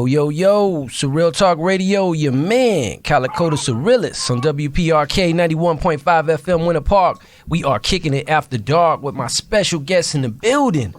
Yo, Surreal Talk Radio, your man, Calico the Surrealist on WPRK 91.5 FM Winter Park. We are kicking it after dark with my special guest in the building.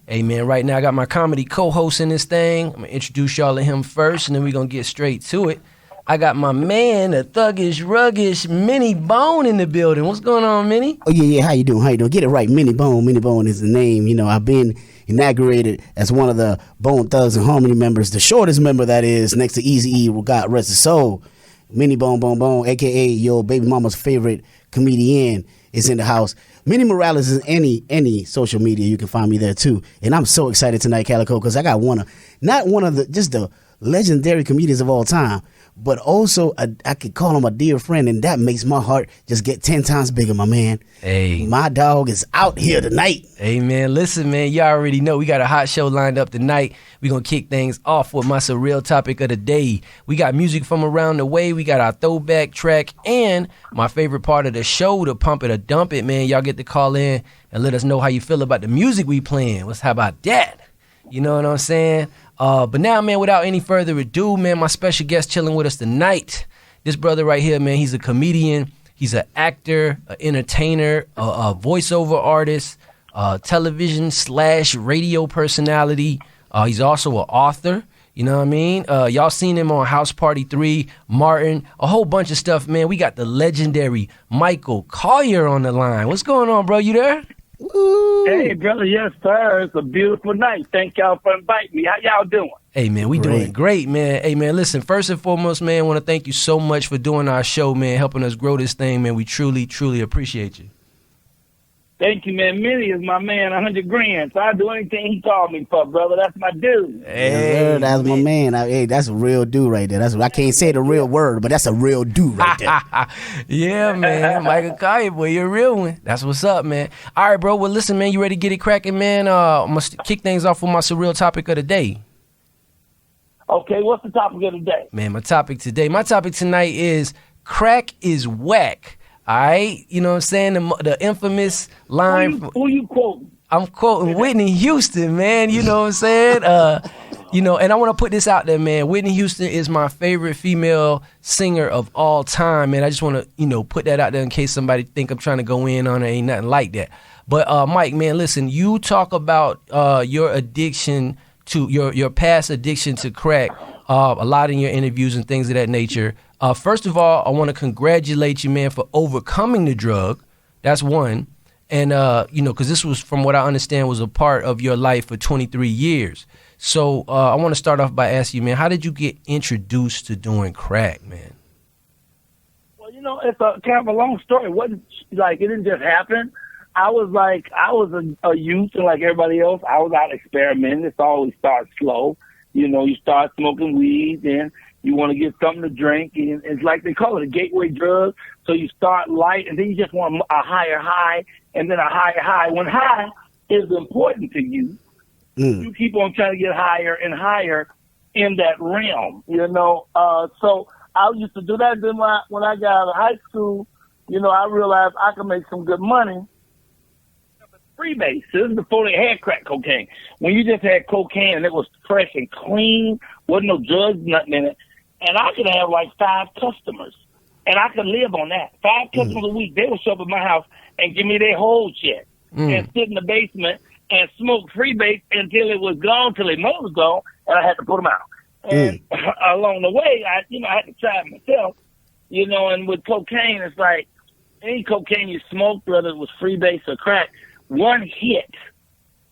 Hey, man, right now I got my comedy co-host in this thing. I'm going to introduce y'all to him first, and then we're going to get straight to it. I got my man, the thuggish, ruggish Minnie Bone in the building. What's going on, Minnie? Oh, yeah. How you doing? Get it right. Minnie Bone. Minnie Bone is the name. You know, I've been inaugurated as one of the Bone Thugs and Harmony members, the shortest member that is, next to Eazy-E, God rest his soul. Minnie Bone, a.k.a. your baby mama's favorite comedian, is in the house. Minnie Morales is any social media. You can find me there, too. And I'm so excited tonight, Calico, because I got not one of the legendary comedians of all time, but also I could call him a dear friend, and that makes my heart just get 10 times bigger, my man. Hey. My dog is out here tonight. Hey, man, listen, man, y'all already know we got a hot show lined up tonight. We're going to kick things off with my surreal topic of the day. We got music from around the way. We got our throwback track and my favorite part of the show, the pump it or dump it, man. Y'all get to call in and let us know how you feel about the music we playing. How about that? You know what I'm saying? But now, man, without any further ado, man, my special guest chilling with us tonight. This brother right here, man, he's a comedian. He's an actor, an entertainer, a voiceover artist, television/radio personality. He's also an author. You know what I mean? Y'all seen him on House Party 3, Martin, a whole bunch of stuff, man. We got the legendary Michael Colyar on the line. What's going on, bro? You there? Ooh. Hey, brother, yes, sir. It's a beautiful night. Thank y'all for inviting me. How y'all doing? Hey, man, we doing great, man. Hey, man, listen, first and foremost, man, I want to thank you so much for doing our show, man, helping us grow this thing, man. We truly, truly appreciate you. Thank you, man. Minnie is my man, 100 grand. So I'll do anything he called me for, brother. That's my dude. Hey, that's my man. Hey, that's a real dude right there. I can't say the real word, but that's a real dude right there. Yeah, man. Michael Colyar, boy, you're a real one. That's what's up, man. All right, bro. Well, listen, man, you ready to get it cracking, man? I'm going to kick things off with my surreal topic of the day. Okay, what's the topic of the day? Man, my topic tonight is crack is whack. All right, you know what I'm saying? The infamous line. Who you quoting? I'm quoting Whitney Houston, man. You know what I'm saying? And I want to put this out there, man. Whitney Houston is my favorite female singer of all time, man. I just want to, put that out there in case somebody think I'm trying to go in on it. Ain't nothing like that. But Mike, man, listen. You talk about your addiction to your past addiction to crack a lot in your interviews and things of that nature. First of all, I want to congratulate you, man, for overcoming the drug. That's one. And, because this was, from what I understand, was a part of your life for 23 years. So I want to start off by asking you, man, how did you get introduced to doing crack, man? Well, it's a kind of a long story. It wasn't like it didn't just happen. I was a youth, and like everybody else, I was out experimenting. It's always starts slow. You start smoking weed, then you want to get something to drink, and it's like they call it a gateway drug. So you start light, and then you just want a higher high, and then a higher high. When high is important to you, you keep on trying to get higher and higher in that realm, So I used to do that. Then when I got out of high school, I realized I could make some good money. Freebase. This is before they had crack cocaine. When you just had cocaine and it was fresh and clean, wasn't no drugs, nothing in it. And I could have like 5 customers, and I could live on that. 5 customers a week. They would show up at my house and give me their whole check and sit in the basement and smoke freebase until it was gone, till their money was gone, and I had to put them out. And along the way, I had to try it myself, and with cocaine, it's like any cocaine you smoke, whether it was freebase or crack, one hit,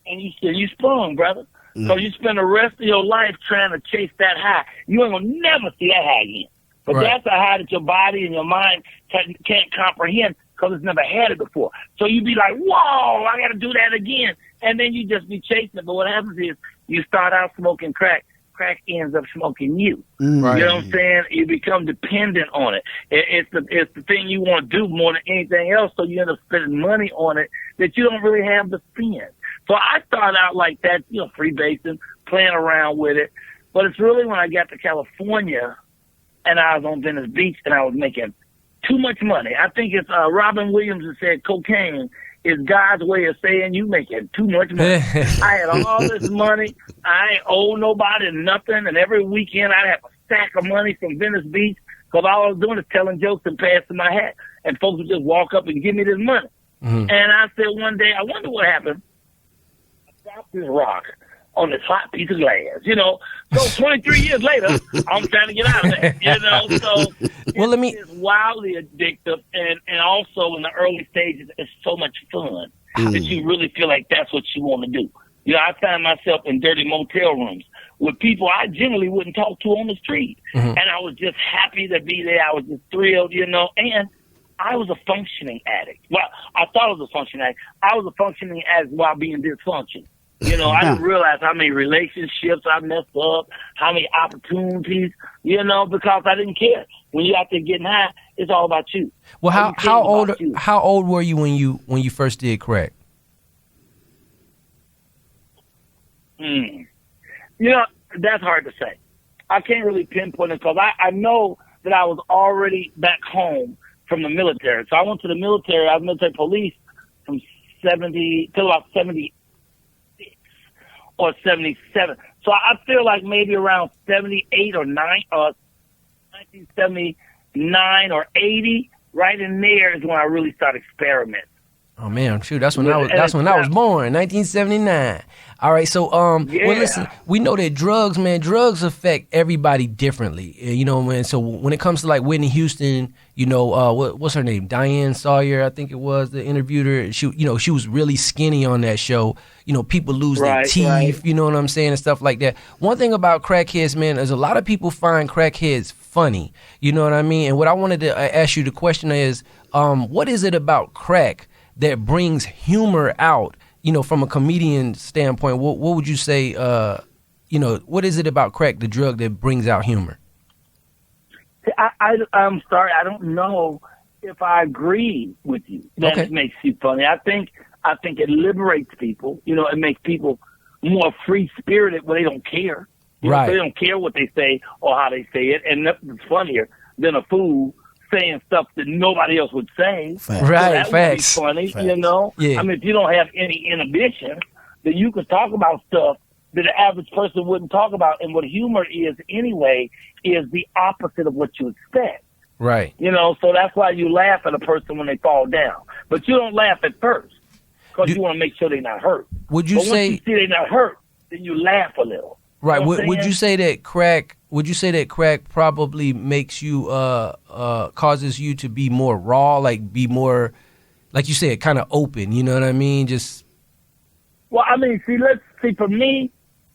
and you sprung, brother. So you spend the rest of your life trying to chase that high. You ain't gonna never see that high again. But that's a high that your body and your mind can't comprehend because it's never had it before. So you be like, whoa, I got to do that again. And then you just be chasing it. But what happens is you start out smoking crack. Crack ends up smoking you. Right. You know what I'm saying? You become dependent on it. It's the thing you want to do more than anything else, so you end up spending money on it that you don't really have to spend. So I started out like that, freebasing, playing around with it. But it's really when I got to California and I was on Venice Beach and I was making too much money. I think it's Robin Williams that said cocaine is God's way of saying you making too much money. I had all this money. I ain't owe nobody nothing. And every weekend I'd have a stack of money from Venice Beach because all I was doing is telling jokes and passing my hat. And folks would just walk up and give me this money. Mm-hmm. And I said one day, I wonder what happened. I dropped this rock on this hot piece of glass, you know. So 23 years later, I'm trying to get out of that, you know. So it's wildly addictive, and also in the early stages, it's so much fun that you really feel like that's what you want to do. You know, I find myself in dirty motel rooms with people I generally wouldn't talk to on the street, and I was just happy to be there. I was just thrilled, you know, and I was a functioning addict. Well, I thought I was a functioning addict. I was a functioning addict while being dysfunctional. You know, I didn't realize how many relationships I messed up, how many opportunities, you know, because I didn't care. When you're out there getting high, it's all about you. Well, how old were you when you first did crack? You know, that's hard to say. I can't really pinpoint it because I know that I was already back home from the military. So I went to the military. I was military police from 70 till about 76 or 77. So I feel like maybe around 78 or 1979 or 80, right in there is when I really started experimenting. Oh man, shoot, that's when I was born, 1979. All right, so well, listen, we know that drugs affect everybody differently. You know, man. So when it comes to like Whitney Houston, you know, what's her name? Diane Sawyer, I think it was, the interviewed her. She was really skinny on that show. You know, people lose their teeth, you know what I'm saying, and stuff like that. One thing about crackheads, man, is a lot of people find crackheads funny. You know what I mean? And what I wanted to ask you the question is, what is it about crack that brings humor out, you know, from a comedian standpoint? What would you say, you know, what is it about crack, the drug, that brings out humor? I'm sorry, I don't know if I agree with you that it makes you funny. I think it liberates people. You know, it makes people more free-spirited when they don't care. You know, they don't care what they say or how they say it, and nothing's funnier than a fool saying stuff that nobody else would say. Facts. Right, so that facts. would be funny, Facts. you know? Yeah. I mean, if you don't have any inhibition, then you can talk about stuff that the average person wouldn't talk about. And what humor is anyway is the opposite of what you expect. Right. You know, so that's why you laugh at a person when they fall down. But you don't laugh at first because you want to make sure they're not hurt. Would you but say once you see they're not hurt, then you laugh a little. Right. You know Would you say that crack? Would you say that crack probably makes you causes you to be more raw, like be more, like you said, kind of open? You know what I mean? Just. Well, I mean, see, for me,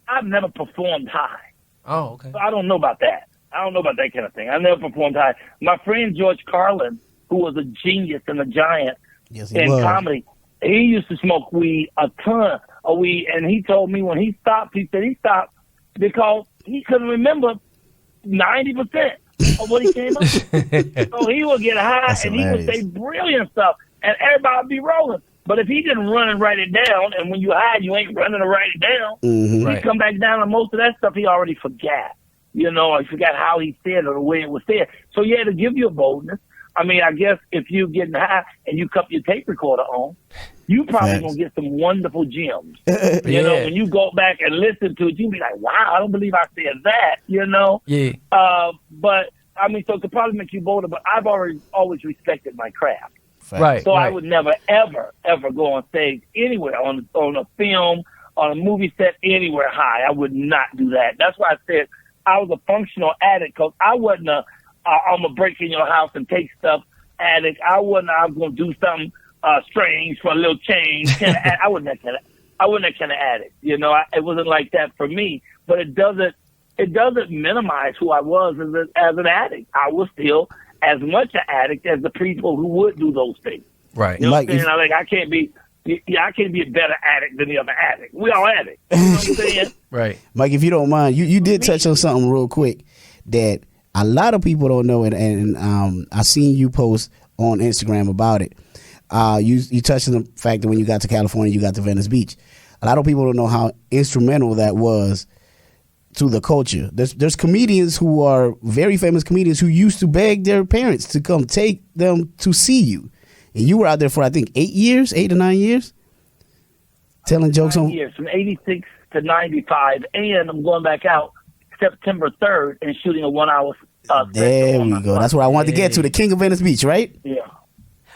I've never performed high. Oh, okay. So I don't know about that. I don't know about that kind of thing. I never performed high. My friend George Carlin, who was a genius and a giant in comedy, he used to smoke weed, a ton of weed, and he told me when he stopped, he said he stopped because he couldn't remember 90% of what he came up with. So he would get high and he would say brilliant stuff, and everybody would be rolling. But if he didn't run and write it down, and when you high, you ain't running to write it down, he'd come back down, and most of that stuff he already forgot. You know, he forgot how he said it or the way it was said. So yeah, to give you a boldness. I mean, I guess if you're getting high and you cup your tape recorder on, you probably gonna get some wonderful gems. You know, when you go back and listen to it, you be like, "Wow, I don't believe I said that." You know. Yeah. But I mean, so it could probably make you bolder. But I've always respected my craft. Right. So I would never, ever, ever go on stage anywhere on a film, on a movie set, anywhere high. I would not do that. That's why I said I was a functional addict because I wasn't I'm gonna break in your house and take stuff addict. I was gonna do something strange for a little change. I wasn't that kind of addict. You know, it wasn't like that for me. But it doesn't minimize who I was as an addict. I was still as much an addict as the people who would do those things. Right. You know what I'm saying? I can't be a better addict than the other addict. We all addicts. You know what I'm saying? Right. Mike, if you don't mind, you did touch on something real quick that a lot of people don't know, and I seen you post on Instagram about it. You touched on the fact that when you got to California, you got to Venice Beach. A lot of people don't know how instrumental that was to the culture. There's comedians who are very famous comedians who used to beg their parents to come take them to see you. And you were out there for, I think, 8 to 9 years? Telling jokes 9 on... years, from 86 to 95. And I'm going back out September 3rd and shooting a 1 hour there we go. That's where I wanted to get to. The King of Venice Beach, right? Yeah.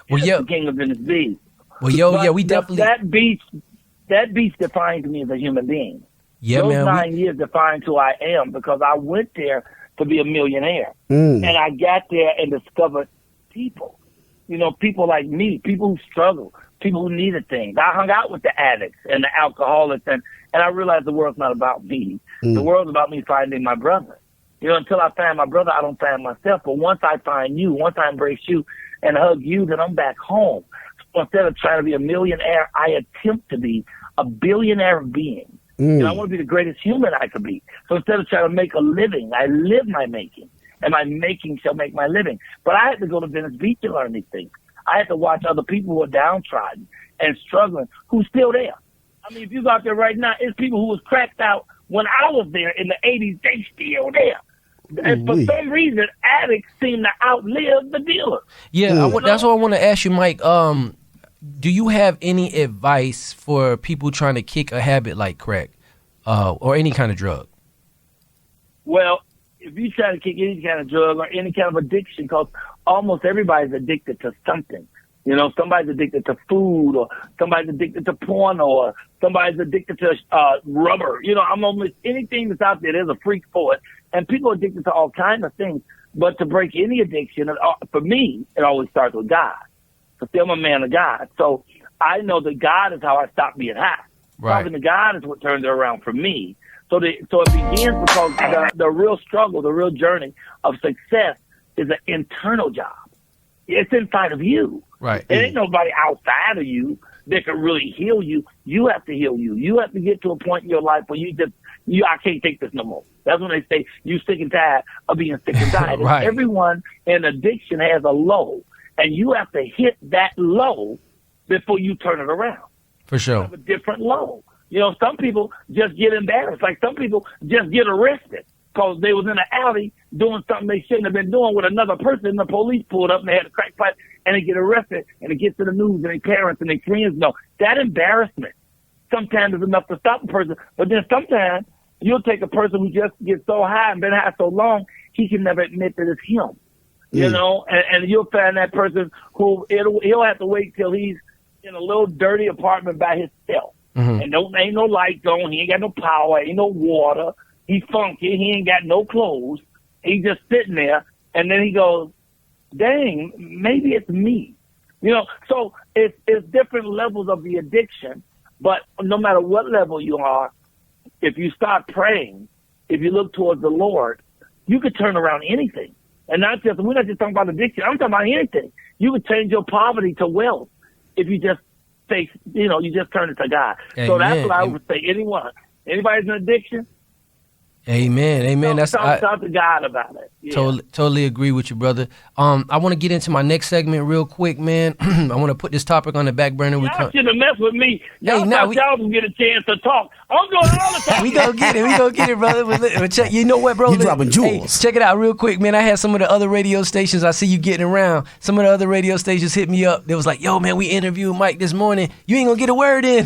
Well, The King of Venice Beach. Well, yo, But yeah, we definitely... That beach defines me as a human being. Yeah, Those man. 9 years defines who I am because I went there to be a millionaire. And I got there and discovered people. You know, people like me, people who struggle, people who needed things. I hung out with the addicts and the alcoholics, and I realized the world's not about me. The world's about me finding my brother. You know, until I find my brother, I don't find myself. But once I find you, once I embrace you and hug you, then I'm back home. So instead of trying to be a millionaire, I attempt to be a billionaire being. And I want to be the greatest human I could be. So instead of trying to make a living, I live my making. And my making shall make my living. But I had to go to Venice Beach to learn these things. I had to watch other people who are downtrodden and struggling, who's still there. I mean, if you go out there right now, it's people who was cracked out when I was there in the 80s. They still there. And for some reason, addicts seem to outlive the dealer. Yeah, that's what I want to ask you, Mike. Do you have any advice for people trying to kick a habit like crack or any kind of drug? Well, if you try to kick any kind of drug or any kind of addiction, because almost everybody's addicted to something. You know, somebody's addicted to food, or somebody's addicted to porno, or somebody's addicted to rubber. You know, I'm almost anything that's out there. There's a freak for it, and people are addicted to all kinds of things. But to break any addiction, for me, it always starts with God. Because I'm a man of God, so I know that God is how I stop being high. Right. Talking to God is what turned it around for me. So it begins because the real struggle, the real journey of success is an internal job. It's inside of you. Right. There ain't nobody outside of you that can really heal you. You have to heal you. You have to get to a point in your life where I can't take this no more. That's when they say you sick and tired of being sick and tired. Right. Everyone in addiction has a low, and you have to hit that low before you turn it around. For sure. You have a different low. You know, some people just get embarrassed. Like some people just get arrested because they was in an alley doing something they shouldn't have been doing with another person, and the police pulled up and they had a crack pipe, and they get arrested, and it gets to the news, and their parents and their friends know. That embarrassment sometimes is enough to stop a person, but then sometimes you'll take a person who just gets so high and been high so long, he can never admit that it's him. You know, and you'll find that person who he'll have to wait till he's in a little dirty apartment by himself. And ain't no lights on, he ain't got no power, ain't no water, he's funky, he ain't got no clothes, he's just sitting there, and then he goes, dang, maybe it's me. You know, so it's different levels of the addiction, but no matter what level you are, if you start praying, if you look towards the Lord, you could turn around anything. And we're not just talking about addiction, I'm talking about anything. You could change your poverty to wealth if you just you just turn it to God. Amen. So that's what I would say. Anybody's in addiction, Amen. talk to God about it. Yeah. Totally agree with you, brother. I want to get into my next segment real quick, man. I want to put this topic on the back burner. Y'all shouldn't mess with me. Y'all y'all can get a chance to talk. I'm doing all the time. We gonna get it, brother. But check, you know what, bro? You dropping jewels. Hey, check it out real quick, man. I had some of the other radio stations. I see you getting around. Some of the other radio stations hit me up. They was like, "Yo, man, we interviewed Mike this morning. You ain't gonna get a word in."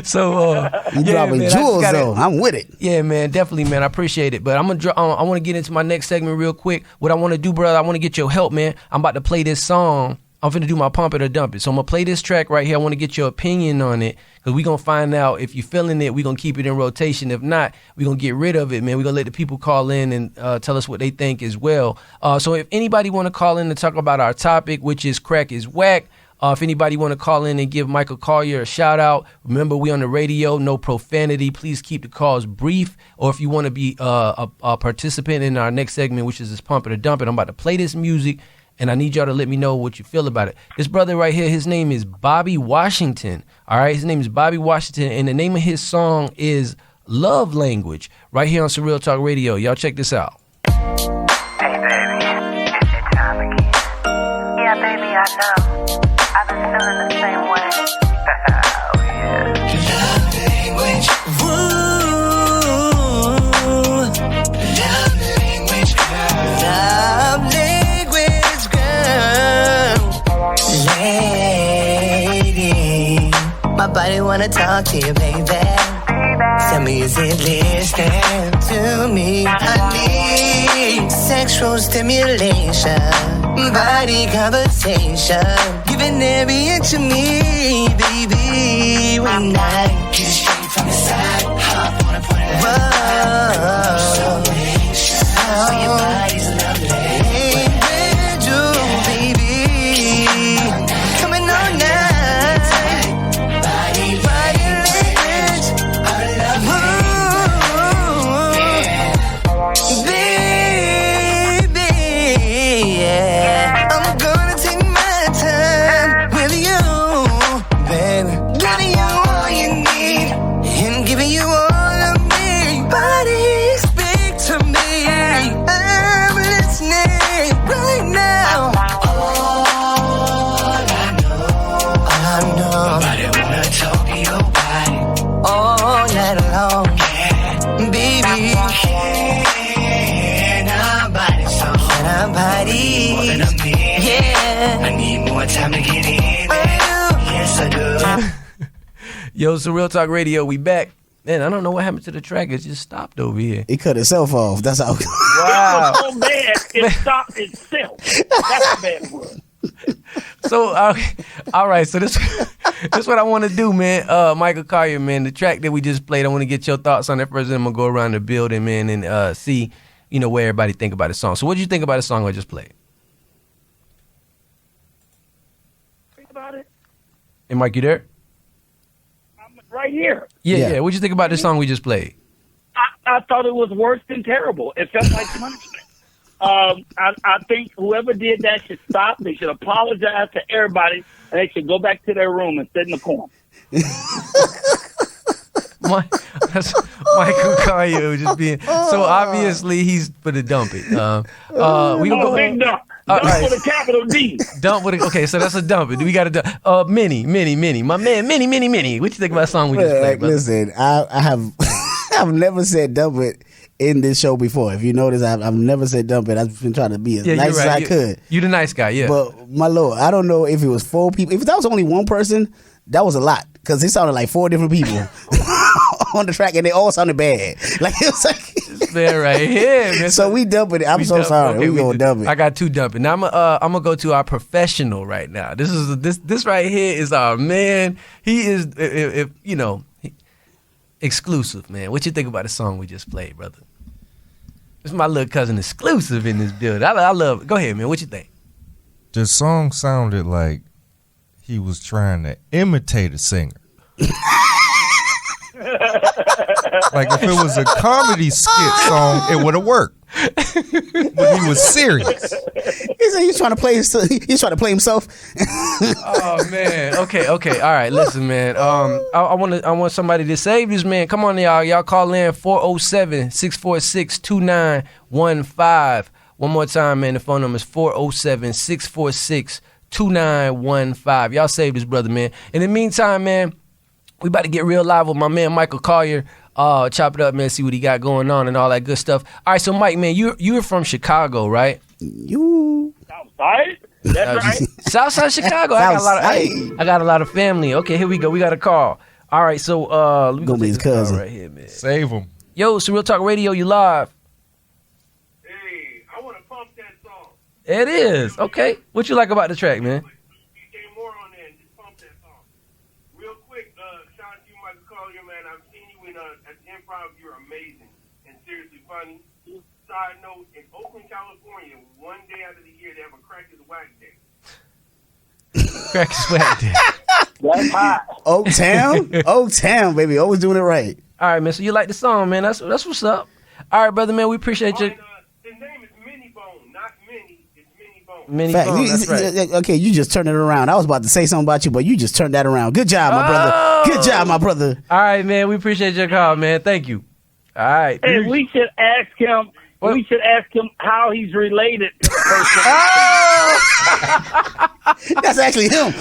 So you dropping jewels, though. I'm with it. Yeah, man, definitely, man. I appreciate it. But I want to get into my next segment real quick. What I want to do, brother, I want to get your help, man. I'm about to play this song. I'm finna do my pump it or dump it. So I'm gonna play this track right here. I want to get your opinion on it, because we're gonna find out if you're feeling it. We're gonna keep it in rotation. If not, we're gonna get rid of it, man. We're gonna let the people call in and tell us what they think as well. So if anybody want to call in to talk about our topic, which is crack is whack, if anybody want to call in and give Michael Colyar a shout out, remember we on the radio, no profanity. Please keep the calls brief. Or if you want to be a participant in our next segment, which is this pump it or dump it, I'm about to play this music, and I need y'all to let me know what you feel about it. This brother right here, his name is Bobby Washington. All right, his name is Bobby Washington, and the name of his song is Love Language, right here on Surreal Talk Radio. Y'all check this out. Hey, baby, it's your time again. Yeah, baby, I know. I've been feeling the same way. Oh, yeah. Love language. Woo. Love language, girl. Love language, girl. body wanna talk to you, baby. Tell me, is it listening to me? I need sexual stimulation, body conversation, giving every inch of me, baby. When I get it straight from the side, hop on a point of that. So anxious, so your body's lovely. Hey, baby, coming on night, body language, I love you, baby, yeah. I'm gonna take my time with you, baby, giving you all you need and giving you all of me. Body, speak to me, I'm listening right now. Nobody wanna talk to your body all night long, yeah. Baby, can our bodies so can our bodies more than a minute, yeah. I need more time to get in. Yes, I do. Yo, Surreal Talk Radio, we back. Man, I don't know what happened to the track. It just stopped over here. It cut itself off. That's how. Wow. It was so bad, it stopped itself. That's how bad it was. So, all right. So this what I want to do, man. Michael Colyar, man. The track that we just played, I want to get your thoughts on that first. Then I'm gonna go around the building, man, and see, where everybody think about the song. So, what did you think about the song I just played? Think about it. Hey, Mike, you there? I'm right here. Yeah. What'd you think about the song we just played? I thought it was worse than terrible. It felt like punishment. I think whoever did that should stop. They should apologize to everybody, and they should go back to their room and sit in the corner. That's Michael Colyar just being so obviously he's for the dump it. We gonna go big dump. Dump with a capital D. Dump with a, okay, so that's a dump. We got to dump. Mini. My man, mini. What you think about the song we just played, brother? Listen, I have I've never said dump it in this show before. If you notice, I've never said dump it. I've been trying to be as nice as I could. You the nice guy, yeah. But my lord, I don't know if it was 4 people. If that was only one person, that was a lot because it sounded like 4 different people on the track, and they all sounded bad. Like it was like it's there right here. Man. So we dumping it. I'm so sorry. Okay, we gonna dump it. I got 2 dumping. Now I'm gonna go to our professional right now. This right here is our man. He is exclusive, man. What you think about the song we just played, brother? This is my little cousin exclusive in this building. I love it. Go ahead, man. What you think? The song sounded like he was trying to imitate a singer. Like if it was a comedy skit song, it would have worked. But he was serious. He said he's trying to play. He's trying to play himself. Oh man. Okay. All right. Listen, man. I want somebody to save this man. Come on, y'all. Y'all call in 407-646-2915. One more time, man. The phone number is 407-646-2915. Y'all save this brother, man. In the meantime, man, we about to get real live with my man Michael Colyar. Chop it up, man. See what he got going on and all that good stuff. All right, so Mike, man, you're from Chicago, right? Southside. That's right. Southside Chicago. I got a lot of family. Okay, here we go. We got a call. All right, so let me go be his cousin right here, man. Save him. Yo, Surreal Talk Radio, you live? Hey, I want to pump that song. It is. Okay. What you like about the track, man? You're amazing and seriously funny. Side note, in Oakland, California, one day out of the year, they have a Crack is Whack Day. Crack is Whack Day. That's hot. Oaktown, baby. Always doing it right. All right, man. So you like the song, man. That's what's up. All right, brother, man. We appreciate you. His name is Mini Bone, not Minnie. It's Mini Bone. Mini Bone, that's right. Okay, you just turned it around. I was about to say something about you, but you just turned that around. Good job, my brother. Good job, my brother. All right, man. We appreciate your call, man. Thank you. All right. And we should ask him. What? We should ask him how he's related to the person. That's actually him.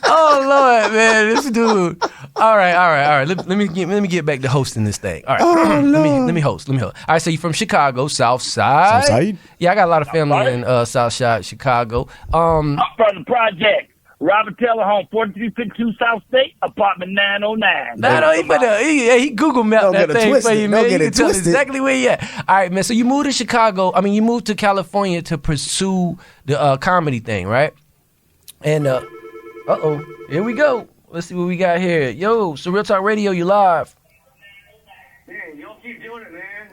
Oh Lord, man, this dude. All right. Let me get back to hosting this thing. All right. Let me host. All right. So you from Chicago, South Side? Yeah, I got a lot of family in South Side, Chicago. I'm from the project. Robert Taylor home, 4352 South State, apartment 909. He Google mapped that thing for you, man. Don't get You it can tell twisted. exactly where you at. All right, man. So you moved to Chicago. You moved to California to pursue the comedy thing, right? And here we go. Let's see what we got here. Yo, Surreal Talk Radio, you live. Man, y'all keep doing it, man.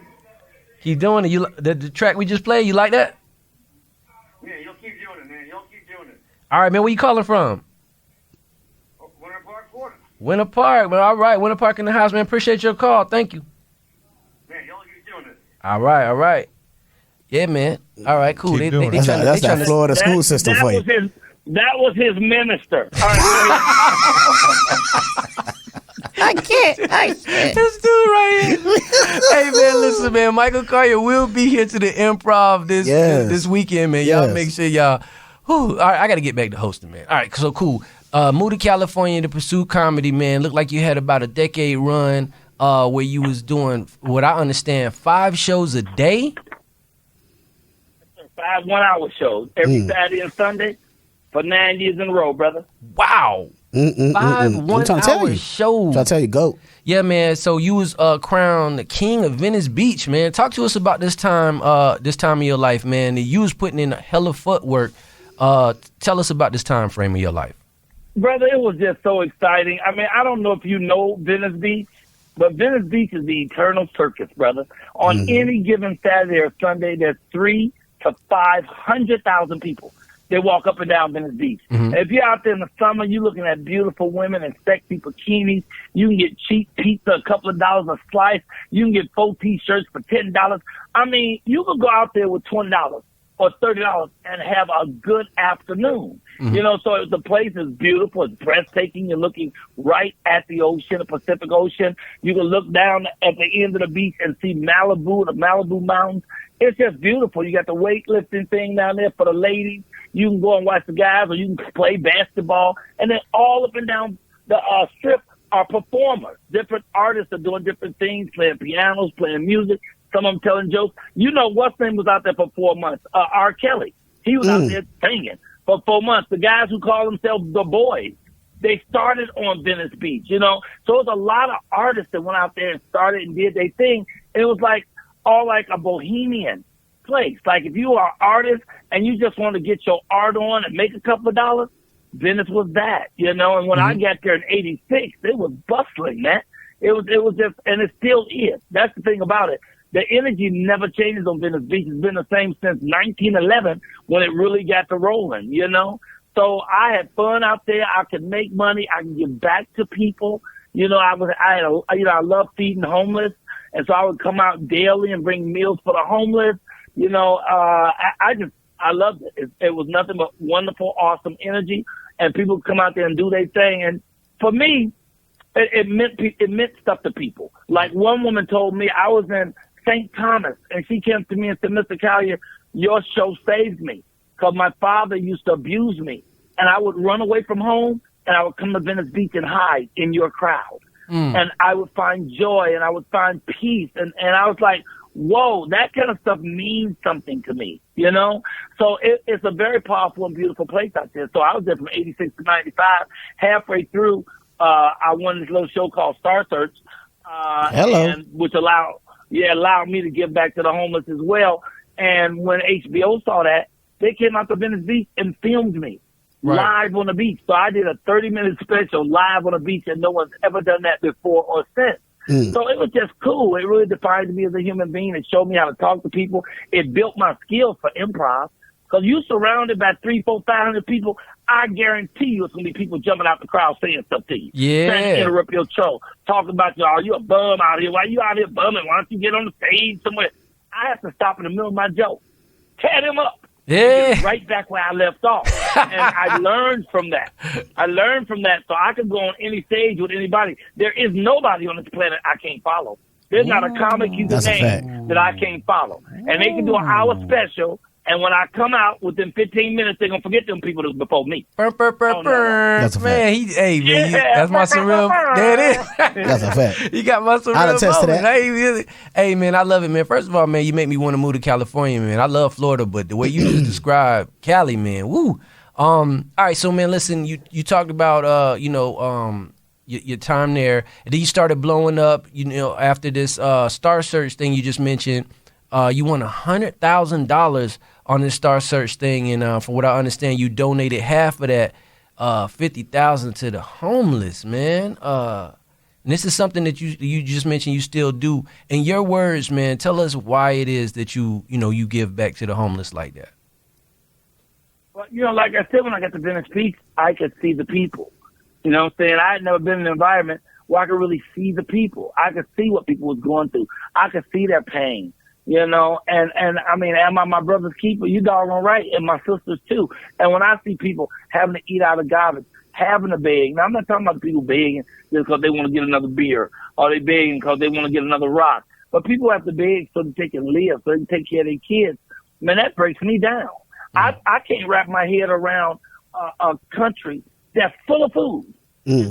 Keep doing it. You the track we just played. You like that? Yeah, y'all keep doing it, man. Y'all keep doing it. All right, man. Where you calling from? Winter Park, Florida. Winter Park, man. All right, Winter Park in the house, man. Appreciate your call. Thank you. Man, y'all keep doing it. All right. Yeah, man. All right, cool. Keep doing it. That's that Florida school system for you. That was his minister. All right, I can't. This dude right here. Hey, man, listen, man. Michael Collier will be here to the Improv this weekend, man. Y'all make sure y'all. All right, I got to get back to hosting, man. All right, so cool. Moved to California to pursue comedy, man. Looked like you had about a decade run where you was doing, what I understand, 5 shows a day. 5 1-hour shows every Saturday and Sunday for 9 years in a row, brother. Wow. 5 1-hour shows. I'm trying to tell you, go. Yeah, man. So you was crowned the king of Venice Beach, man. Talk to us about this time of your life, man. You was putting in a hell of footwork. Tell us about this time frame of your life. Brother, it was just so exciting. I don't know if you know Venice Beach, but Venice Beach is the eternal circus, brother. On any given Saturday or Sunday, there's 300,000 to 500,000 people. They walk up and down Venice Beach. If you're out there in the summer, you're looking at beautiful women in sexy bikinis. You can get cheap pizza, a couple of dollars a slice. You can get 4 T-shirts for $10. You could go out there with $20 or $30 and have a good afternoon. So the place is beautiful. It's breathtaking. You're looking right at the ocean, the Pacific Ocean. You can look down at the end of the beach and see Malibu, the Malibu Mountains. It's just beautiful. You got the weightlifting thing down there for the ladies. You can go and watch the guys, or you can play basketball. And then all up and down the strip are performers. Different artists are doing different things, playing pianos, playing music. Some of them telling jokes. What's name was out there for 4 months? R. Kelly. He was out there singing for 4 months. The guys who call themselves the Boys, they started on Venice Beach, So it was a lot of artists that went out there and started and did their thing. And it was all like a bohemian place. Like if you are an artist and you just want to get your art on and make a couple of dollars, Venice was that, And when I got there in '86, it was bustling, man. It was just, and it still is. That's the thing about it. The energy never changes on Venice Beach. It's been the same since 1911 when it really got to rolling, So I had fun out there. I could make money. I could give back to people. I love feeding homeless. And so I would come out daily and bring meals for the homeless. I loved it. It was nothing but wonderful, awesome energy. And people would come out there and do their thing. And for me, it meant stuff to people. Like one woman told me, I was in St. Thomas, and she came to me and said, Mr. Collier, your show saved me because my father used to abuse me. And I would run away from home, and I would come to Venice Beach and hide in your crowd. And I would find joy, and I would find peace. And I was like, whoa, that kind of stuff means something to me, So it's a very powerful and beautiful place out there. So I was there from 86 to 95. Halfway through, I won this little show called Star Search, which allowed me to give back to the homeless as well. And when HBO saw that, they came out to Venice Beach and filmed me live on the beach. So I did a 30-minute special live on the beach, and no one's ever done that before or since. So it was just cool. It really defined me as a human being. It showed me how to talk to people. It built my skills for improv. Because you surrounded by 300, 400, 500 people, I guarantee you it's going to be people jumping out the crowd saying stuff to you. Yeah. Trying to interrupt your show. Talking about you a bum out here. Why you out here bumming? Why don't you get on the stage somewhere? I have to stop in the middle of my joke. Tear them up. Yeah. Right back where I left off. And I learned from that. So I can go on any stage with anybody. There is nobody on this planet I can't follow. There's not a comic you can name that I can't follow. And they can do an hour special. And when I come out, within 15 minutes, they're going to forget them people that was before me. That's a fact. Man, that's my surreal. There it is. That's a fact. You got my surreal I'll attest to that. Hey, man, I love it, man. First of all, man, you make me want to move to California, man. I love Florida, but the way you just described Cali, man, woo. All right, so man, listen, you talked about your time there, and then you started blowing up. After this Star Search thing you just mentioned, you won $100,000 on this Star Search thing, and from what I understand, you donated half of that, $50,000 to the homeless, man. And this is something that you just mentioned you still do. In your words, man, tell us why it is that you give back to the homeless like that. Well, like I said, when I got to Venice Beach, I could see the people. You know what I'm saying? I had never been in an environment where I could really see the people. I could see what people was going through. I could see their pain, and I mean, am I my brother's keeper? You doggone right, and my sisters too. And when I see people having to eat out of garbage, having to beg, now I'm not talking about people begging just because they want to get another beer, or they begging because they want to get another rock. But people have to beg so that they can live, so they can take care of their kids. Man, that breaks me down. I can't wrap my head around a country that's full of food.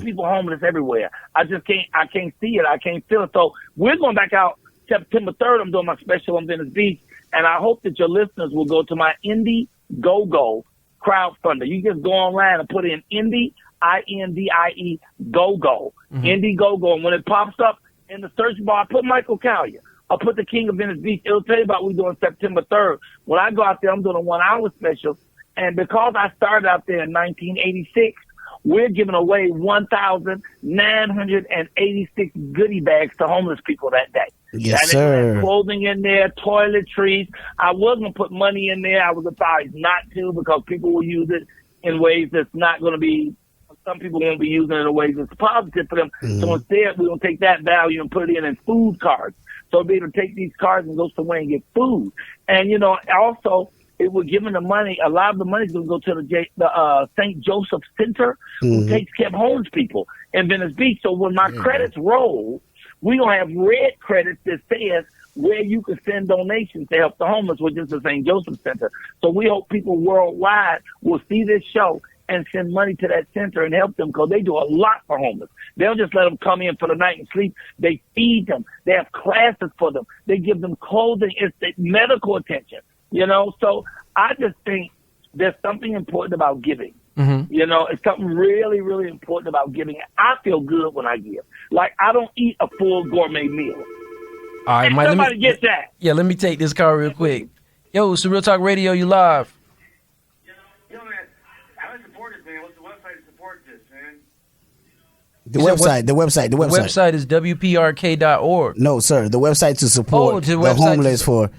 People homeless everywhere. I can't see it. I can't feel it. So we're going back out September 3rd. I'm doing my special on Venice Beach, and I hope that your listeners will go to my Indiegogo crowdfunder. You just go online and put in Indie, I-N-D-I-E, Go-Go, Indiegogo, and when it pops up in the search bar, put Michael Colyar. I'll put the King of Venice Beach. It'll tell you about what we're doing September 3rd. When I go out there, I'm doing a 1-hour special. And because I started out there in 1986, we're giving away 1,986 goodie bags to homeless people that day. Yes, sir. Clothing in there, toiletries. I was going to put money in there. I was advised not to because people will use it in ways that's not going to be, some people won't be using it in ways that's positive for them. So instead, we're going to take that value and put it in food cards. So be able to take these cards and go somewhere and get food. And, also, it was giving the money, a lot of the money is going to go to the St. Joseph Center, who takes care of homeless people in Venice Beach. So when my credits roll, we're going to have red credits that says where you can send donations to help the homeless, which is the St. Joseph Center. So we hope people worldwide will see this show and send money to that center and help them because they do a lot for homeless. They don't just let them come in for the night and sleep. They feed them. They have classes for them. They give them clothing. It's medical attention, So I just think there's something important about giving. It's something really, really important about giving. I feel good when I give. Like, I don't eat a full gourmet meal. All right, Mike, somebody get that. Yeah, let me take this call real quick. Yo, Surreal Talk Radio, you live. Yo, man, how do I support this, man? What's the website to support this, man? The website. The website is WPRK.org. No, sir. The website to support the the homeless for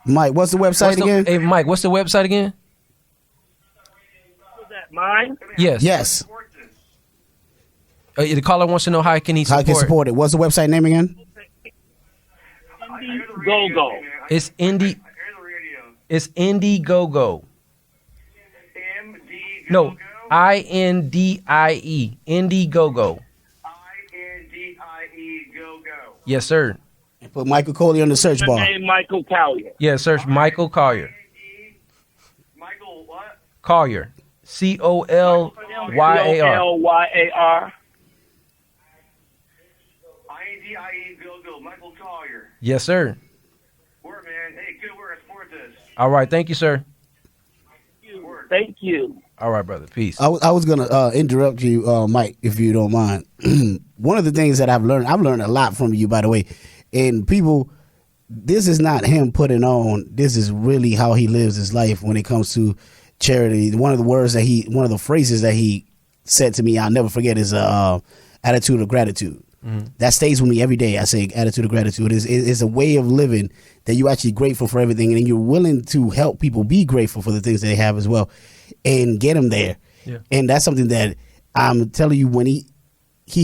Mike. What's the website again? Hey, Mike, what's the website again? Was that mine? Yes. The caller wants to know how can he support. How can support it? What's the website name again? Indiegogo. It's Indie. It's Indiegogo. No, I-N-D-I-E. Indiegogo. I-N-D-I-E, go. Yes, sir. Put Michael Colyar on the search bar. My name Michael Colyar. Yeah, search Michael Colyar. Michael what? Colyar. C-O-L-Y-A-R. L-Y-A-R. I-N-D-I-E, go. Michael Colyar. Yes, sir. Word, man. Hey, good work. I support this. All right, thank you, sir. Thank you. All right, brother. Peace. I was gonna interrupt you, Mike, if you don't mind. One of the things that I've learned a lot from you, by the way. And people, this is not him putting on. This is really how he lives his life when it comes to charity. One of the phrases that he said to me, I'll never forget, is attitude of gratitude. That stays with me every day. I say attitude of gratitude is a way of living that you're actually grateful for everything, and you're willing to help people be grateful for the things that they have as well, and get them there. Yeah. And that's something that I'm telling you, when he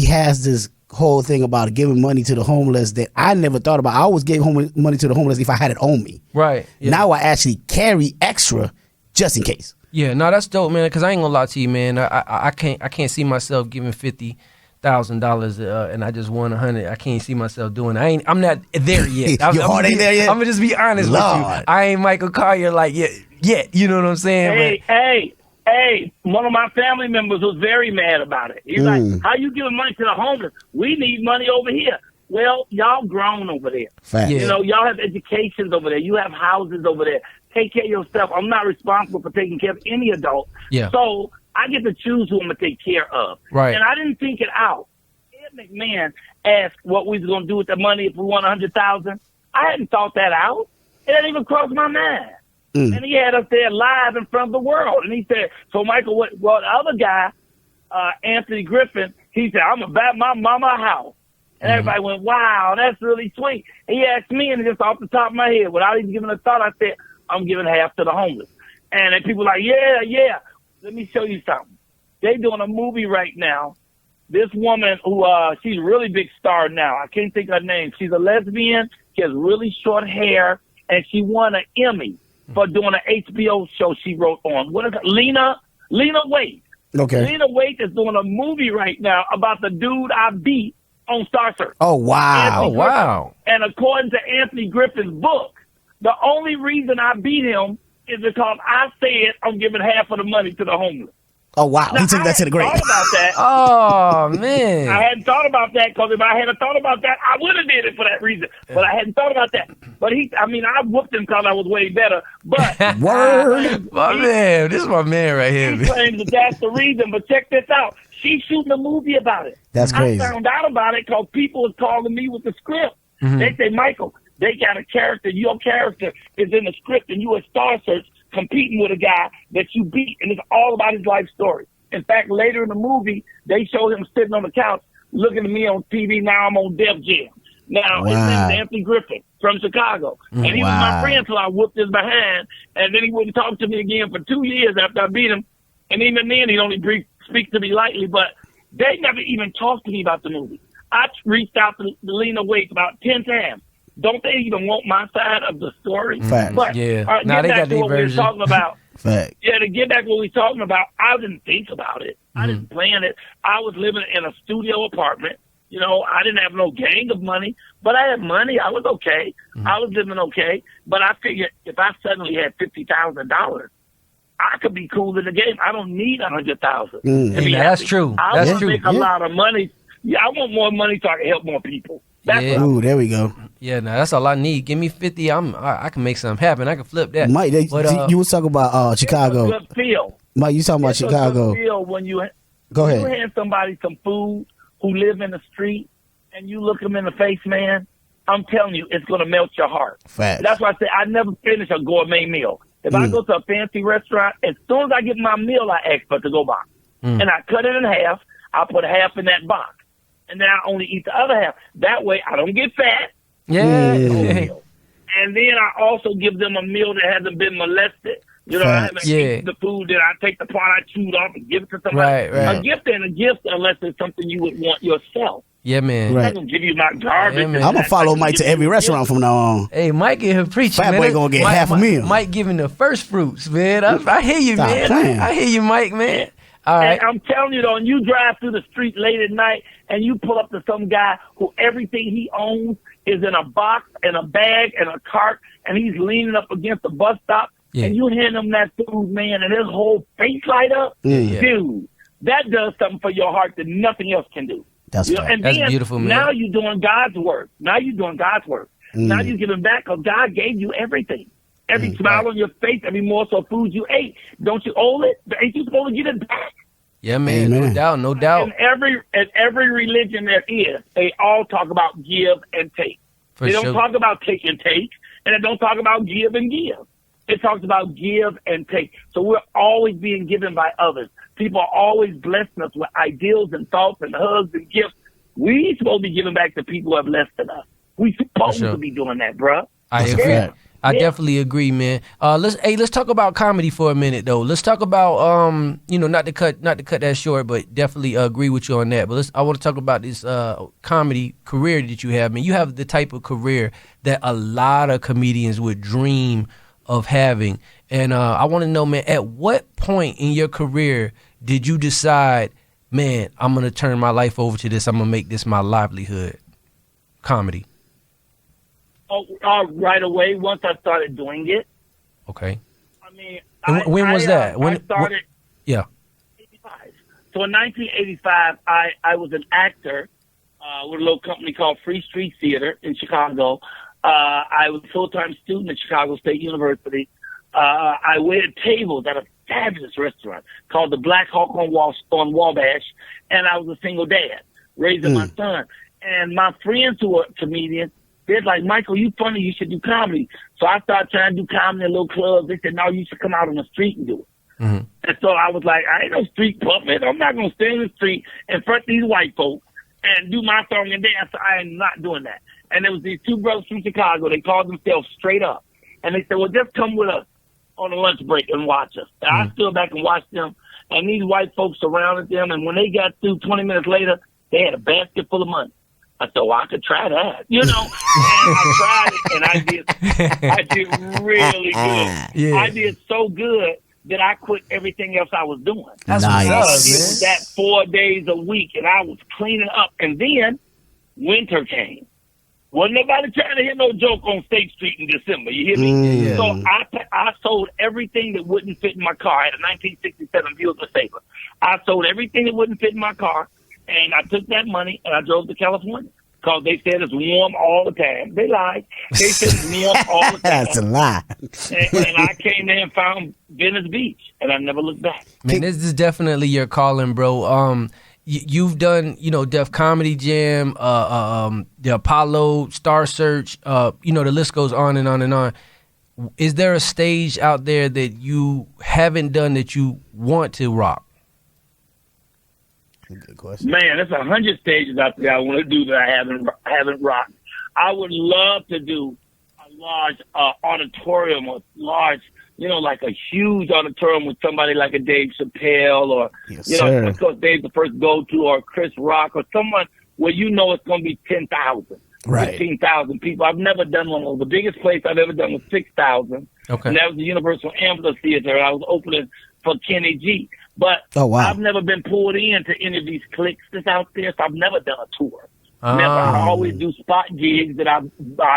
has this whole thing about giving money to the homeless that I never thought about. I always gave money to the homeless if I had it on me. Right. Yeah. Now I actually carry extra just in case. Yeah, no, that's dope, man. Because I ain't gonna lie to you, man. I can't see myself giving $50,000 and I just won 100. I can't see myself doing it. I'm not there yet. Your heart ain't there yet? I'm gonna just be honest with you. I ain't Michael Colyar like yet. You know what I'm saying? Hey, one of my family members was very mad about it. He's like, how you giving money to the homeless? We need money over here. Well, y'all grown over there. Fact. You know, y'all have educations over there. You have houses over there. take care of yourself. I'm not responsible for taking care of any adult. Yeah. So I get to choose who I'm going to take care of. Right. And I didn't think it out. Ed McMahon asked what we was going to do with the money if we won $100,000. I hadn't thought that out. It didn't even cross my mind. And he had us there live in front of the world. And he said, so Michael, well, the other guy, Anthony Griffin, he said, I'm going to buy my mama a house. And everybody went, wow, that's really sweet. And he asked me, and just off the top of my head, without even giving a thought, I said, I'm giving half to the homeless. And then people were like, yeah. Let me show you something. They doing a movie right now. This woman who, she's a really big star now. I can't think of her name. She's a lesbian. She has really short hair, and she won an Emmy for doing an HBO show she wrote on. What is it? Lena Waithe. Okay. Lena Waithe is doing a movie right now about the dude I beat on Star Search. Oh, wow. Oh, wow. And according to Anthony Griffin's book, the only reason I beat him is because I said I'm giving half of the money to the homeless. Oh, wow. Now, He took that to the grave. I hadn't thought about that. Oh, man. I hadn't thought about that, because if I hadn't thought about that, I would have did it for that reason. But I hadn't thought about that. But I whooped him because I was way better. But Word. My man. This is my man right here. he claims that that's the reason. But check this out. She's shooting a movie about it. That's crazy. I found out about it because people was calling me with the script. They say, Michael, they got a character. Your character is in the script, and you at Star Search competing with a guy that you beat, and it's all about his life story. In fact, later in the movie, they showed him sitting on the couch looking at me on TV. Now I'm on Def Jam. Now, his name is Anthony Griffin from Chicago. And he was my friend till I whooped his behind, and then he wouldn't talk to me again for 2 years after I beat him. And even then, he'd only speak to me lightly, but they never even talked to me about the movie. I reached out to Lena Waithe about 10 times. Don't they even want my side of the story? Fact. But, Yeah. all right, Now get they back got to their what we were version. talking about. Fact. Yeah, to get back to what we were talking about, I didn't think about it. I didn't plan it. I was living in a studio apartment. You know, I didn't have no gang of money, but I had money. I was okay. I was living okay. But I figured if I suddenly had $50,000, I could be cool in the game. I don't need $100,000. Yeah, that's true. I That's want to true. make a lot of money. Yeah, I want more money so I can help more people. That's Yeah. what Ooh, there we go. Yeah, now that's all I need. Give me 50. I can make something happen. I can flip that. Mike, you was talking about Chicago. It's a good feel. Mike, you talking about It's a Chicago. good feel when you Go you ahead. hand somebody some food who live in the street and you look them in the face, man, I'm telling you, it's going to melt your heart. Facts. That's why I say I never finish a gourmet meal. If I go to a fancy restaurant, as soon as I get my meal, I ask for it to go box. And I cut it in half. I put half in that box. And then I only eat the other half. That way I don't get fat. Yeah. And then I also give them a meal that hasn't been molested. You know, I haven't eaten the food that I take the part I chewed off and give it to somebody. Right. A gift ain't a gift unless it's something you would want yourself. Yeah, man. Right. I'm going to give you my garbage. Yeah, man. I'm going to follow Mike to every restaurant from now on. Hey, Mike in here preaching, Fat man. boy gonna get half a meal. Mike giving the first fruits, man. I hear you, Stop man. playing. I hear you, Mike, man. All right. And I'm telling you, though, when you drive through the street late at night and you pull up to some guy who everything he owns is in a box and a bag and a cart, and he's leaning up against the bus stop, and you hand him that food, man, and his whole face light up, dude, that does something for your heart that nothing else can do. That's right. And That's then, beautiful, man. Now you're doing God's work. Now you're giving back because God gave you everything. Every smile on your face, every morsel of food you ate. Don't you owe it? Ain't you supposed to get it back? Yeah, man. Amen. No doubt. In every religion there is, they all talk about give and take. They don't talk about take and take, and they don't talk about give and give. It talks about give and take. So we're always being given by others. People are always blessing us with ideals and thoughts and hugs and gifts. We supposed to be giving back to people who have less than us. We supposed to be doing that, bruh. I agree. Yeah. I definitely agree, man. Let's talk about comedy for a minute, though. Let's talk about not to cut that short, but definitely agree with you on that. But I want to talk about this comedy career that you have, man. You have the type of career that a lot of comedians would dream of having, and I want to know, man, at what point in your career did you decide, man, I'm gonna turn my life over to this? I'm gonna make this my livelihood, comedy. Right away, once I started doing it. Okay. I mean, when was that? I started. Yeah. 85. So in 1985, I was an actor with a little company called Free Street Theater in Chicago. I was a full-time student at Chicago State University. I waited tables at a fabulous restaurant called the Black Hawk on Wabash, and I was a single dad raising my son. And my friends who are comedians, they're like, Michael, you funny, you should do comedy. So I started trying to do comedy in little clubs. They said, no, you should come out on the street and do it. Mm-hmm. And so I was like, I ain't no street puppet. I'm not going to stand in the street in front of these white folks and do my song and dance. I am not doing that. And there was these two brothers from Chicago. They called themselves Straight Up. And they said, well, just come with us on a lunch break and watch us. And I stood back and watched them. And these white folks surrounded them. And when they got through 20 minutes later, they had a basket full of money. I thought, well, I could try that, you know. And I tried it, and I did really good. Yeah. I did so good that I quit everything else I was doing. That's Nice. what's up, I did man. that 4 days a week, and I was cleaning up. And then winter came. Wasn't nobody trying to hit no joke on State Street in December. You hear me? Yeah. So I sold everything that wouldn't fit in my car. I had a 1967 Buick LeSabre. I sold everything that wouldn't fit in my car, and I took that money and I drove to California because they said it's warm all the time. They lied. They said it's warm all the time. That's a lie. And I came there and found Venice Beach, and I never looked back. Man, this is definitely your calling, bro. You've done, Def Comedy Jam, the Apollo, Star Search, the list goes on and on and on. Is there a stage out there that you haven't done that you want to rock? Good question. Man, there's 100 stages out there I want to do that I haven't rocked. I would love to do a large auditorium or large, like a huge auditorium with somebody like a Dave Chappelle or, Yes, sir. of course, Dave's the first go-to, or Chris Rock, or someone where it's going to be 10,000, Right. 15,000 people. I've never done one of those. The biggest place I've ever done was 6,000. Okay. And that was the Universal Amphitheater. I was opening for Kenny G. But Oh, wow. I've never been pulled into any of these cliques that's out there, so I've never done a tour. Never. I always do spot gigs that I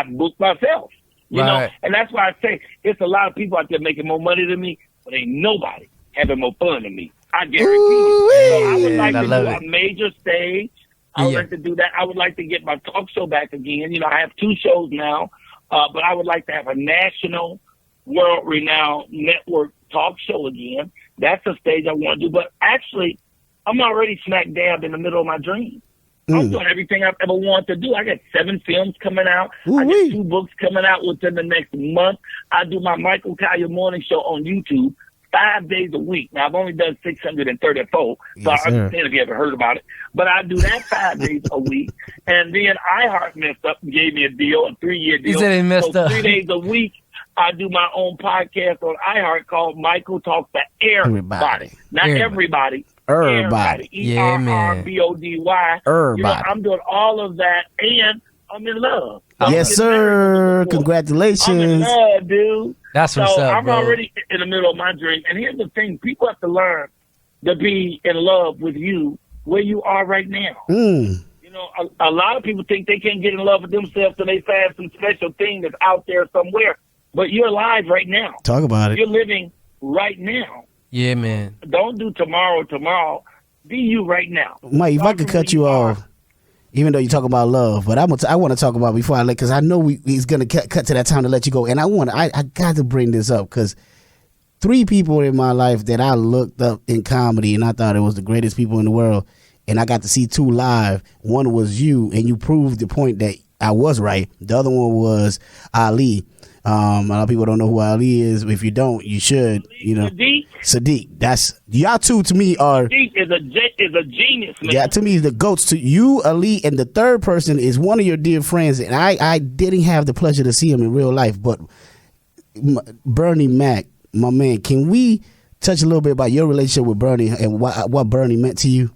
book myself. You know, Right. and that's why I say it's a lot of people out there making more money than me, but ain't nobody having more fun than me. I guarantee you. So I would like I to love do it. a major stage. I would Yeah. like to do that. I would like to get my talk show back again. I have 2 shows now, but I would like to have a national, world-renowned network talk show again. That's a stage I want to do. But actually, I'm already smack dab in the middle of my dream. I'm doing everything I've ever wanted to do. I got 7 films coming out. I got 2 books coming out within the next month. I do my Michael Colyar morning show on YouTube 5 days a week. Now, I've only done 634, so I understand if you ever heard about it. But I do that 5 days a week. And then iHeart messed up and gave me a 3-year deal. He said he messed so up. 3 days a week, I do my own podcast on iHeart called Michael Talks to Everybody. Not everybody. Everybody. Yeah, man. ERRBODY. Everybody. I'm doing all of that, and I'm in love. So Yes, I'm sir. I'm in Congratulations. love, dude. That's what's so up, I'm bro. already in the middle of my dream. And here's the thing. People have to learn to be in love with you where you are right now. A lot of people think they can't get in love with themselves till they find some special thing that's out there somewhere. But you're alive right now. Talk about it. You're living right now. Yeah, man. Don't do tomorrow. Be you right now. Mike, if I could cut you off, even though you talk about love, but I want to talk about before I let, because I know he's gonna cut to that time to let you go, and I got to bring this up because 3 people in my life that I looked up in comedy and I thought it was the greatest people in the world, and I got to see 2 live. One was you, and you proved the point that I was right. The other one was Ali. A lot of people don't know who Ali is. If you don't, you should. Sadiq. That's y'all 2 to me are. Sadiq is a genius, man. Yeah, to me, the goats to you, Ali, and the third person is one of your dear friends, and I didn't have the pleasure to see him in real life, but Bernie Mac, my man, can we touch a little bit about your relationship with Bernie and what Bernie meant to you?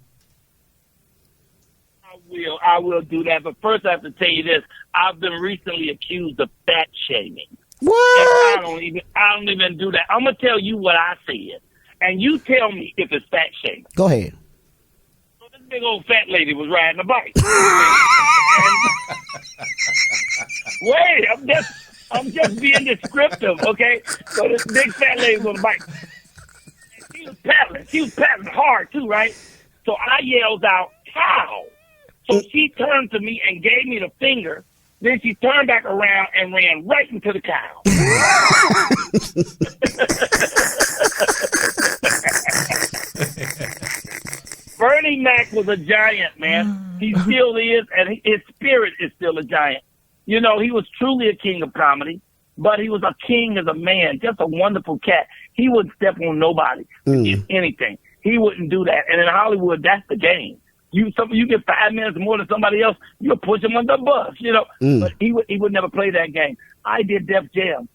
I will do that, but first I have to tell you this. I've been recently accused of fat shaming. What? And I don't even do that. I'm gonna tell you what I said, and you tell me if it's fat shaming. Go ahead. So this big old fat lady was riding a bike. Wait, I'm just being descriptive, okay? So this big fat lady was on a bike. And she was paddling. She was paddling hard too, right? So I yelled out, "Cow!" So she turned to me and gave me the finger Then she turned back around and ran right into the cow. Bernie Mac was a giant, man. He still is, and his spirit is still a giant. You know, he was truly a king of comedy, but he was a king as a man, just a wonderful cat. He wouldn't step on nobody to get anything. He wouldn't do that. And in Hollywood, that's the game. You get 5 minutes more than somebody else, you'll push him under the bus, you know. But he would never play that game. I did Def Jam.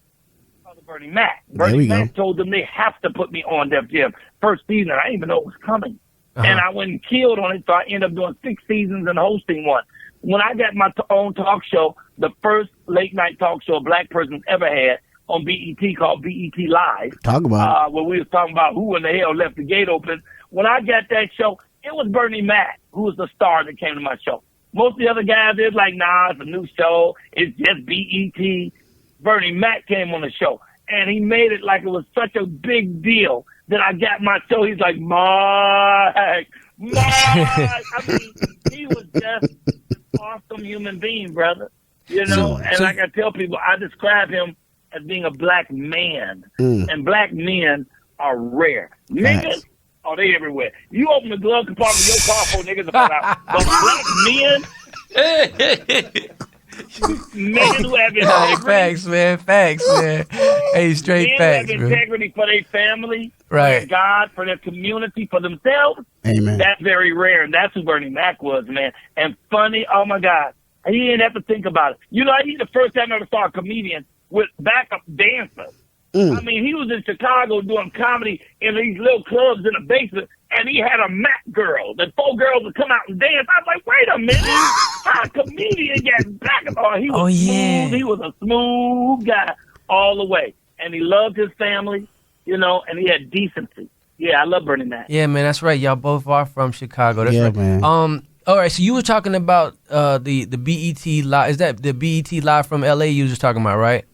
Bernie Mac. Bernie Mac told them they have to put me on Def Jam. First season, I didn't even know it was coming. And I went and killed on it, so I ended up doing 6 seasons and hosting one. When I got my own talk show, the first late-night talk show a black person ever had on BET called BET Live. Talk about where we was talking about who in the hell left the gate open. When I got that show, it was Bernie Mac who was the star that came to my show. Most of the other guys, they're like, nah, it's a new show. It's just BET. Bernie Mac came on the show, and he made it like it was such a big deal that I got my show. He's like, Mike. I mean, he was just an awesome human being, brother. You know, and like I tell people, I describe him as being a black man. And black men are rare. Niggas, oh, they everywhere. You open the glove compartment of your car for niggas to find out. But black men, men who have integrity. Facts, man. Hey, straight facts, men who have integrity for their family, for their God, for their community, for themselves. Amen. That's very rare, and that's who Bernie Mac was, man. And funny, oh my God. He didn't have to think about it. You know, he's the first time I ever saw a comedian with backup dancers. I mean, he was in Chicago doing comedy in these little clubs in the basement, and he had a Mac girl. The 4 girls would come out and dance. I was like, wait a minute. How a comedian got backup? Oh, he was smooth. He was a smooth guy all the way. And he loved his family, you know, and he had decency. Yeah, I love Bernie Mac. Yeah, man, that's right. Y'all both are from Chicago. That's right. Man. All right, so you were talking about the BET Live. Is that the BET Live from LA you was just talking about, right?